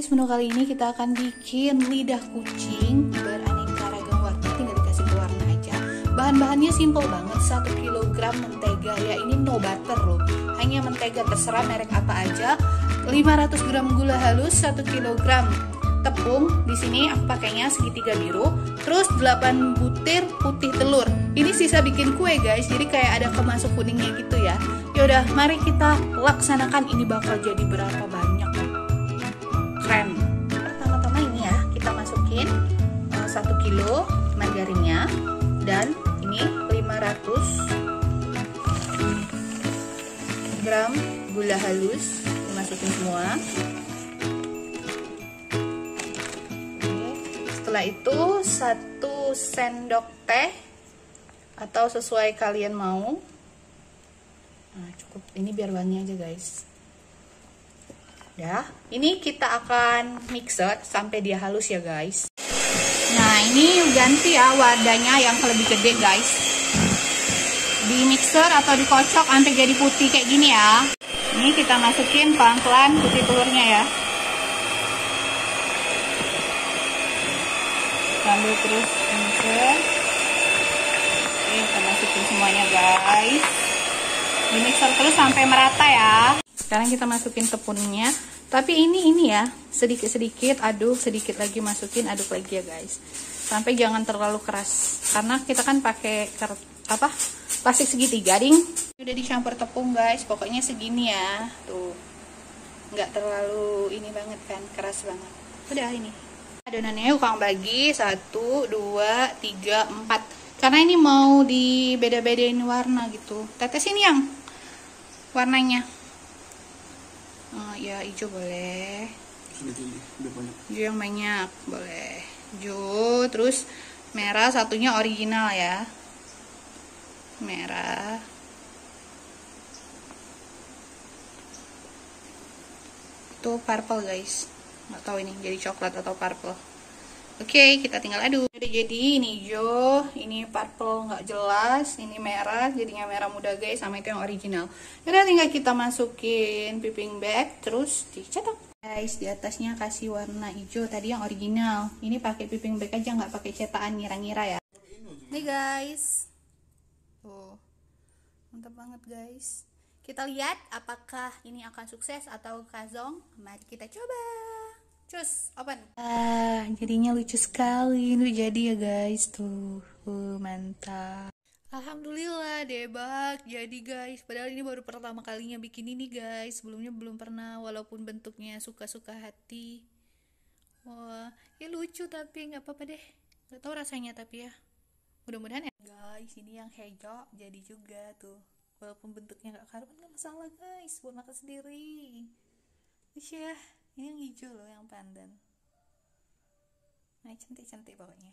Guys, menu kali ini kita akan bikin lidah kucing beraneka ragam warna, tinggal dikasih pewarna aja. Bahan-bahannya simple banget, 1 kg mentega ya, ini no butter loh, hanya mentega terserah merek apa aja. 500 gram gula halus, 1 kg tepung, di sini aku pakainya segitiga biru, terus 8 butir putih telur. Ini sisa bikin kue guys, jadi kayak ada kemasuk kuningnya gitu ya. Yaudah, mari kita laksanakan. Ini bakal jadi berapa banyak? Keren. Pertama-tama ini ya, kita masukin 1 kilo margarinnya, dan ini 500 gram gula halus, dimasukin semua. Setelah itu 1 sendok teh atau sesuai kalian mau. Nah, cukup ini biar wangi aja guys. Ya, ini kita akan mixer sampai dia halus ya guys. Nah, ini ganti ya wadahnya yang lebih gede guys. Di mixer atau dikocok sampai jadi putih kayak gini ya. Ini kita masukin pelan-pelan putih telurnya ya. Sambil terus mixer. Oke, kita masukin semuanya guys. Di mixer terus sampai merata ya. Sekarang kita masukin tepungnya. Tapi ini ya, sedikit-sedikit aduk, sedikit lagi masukin, aduk lagi ya guys. Sampai jangan terlalu keras, karena kita kan pakai plastik segitiga ding. Udah dicampur tepung guys, pokoknya segini ya. Tuh, nggak terlalu ini banget kan, keras banget. Udah ini. Adonannya ukang bagi 1, 2, 3, 4. Karena ini mau dibeda-bedain warna gitu. Tetesin yang warnanya. Ya hijau boleh. Hijau yang banyak boleh. Hijau, terus merah, satunya original ya. Merah. Itu purple guys. Nggak tahu ini jadi coklat atau purple. Oke, kita tinggal aduk. Udah jadi, ini hijau, ini purple nggak jelas, ini merah, jadinya merah muda guys, sama itu yang original. Udah tinggal kita masukin piping bag, terus dicetak. Guys, di atasnya kasih warna hijau, tadi yang original. Ini pakai piping bag aja, nggak pakai cetakan ngira-ngira ya. Nih guys, tuh, mantap banget guys. Kita lihat apakah ini akan sukses atau kazong. Mari kita coba. Cus, open. Jadinya lucu sekali. Ini jadi ya guys, tuh. Mantap. Alhamdulillah debak jadi guys. Padahal ini baru pertama kalinya bikin ini guys. Sebelumnya belum pernah, walaupun bentuknya suka-suka hati. Wah, ya lucu tapi nggak apa-apa deh. Nggak tahu rasanya tapi ya. Mudah-mudahan ya. Guys, ini yang hijau jadi juga tuh. Walaupun bentuknya nggak karuan, nggak masalah guys. Buat makan sendiri. Lucu ya. Ini yang hijau loh, yang pandan. Nah, cantik-cantik pokoknya.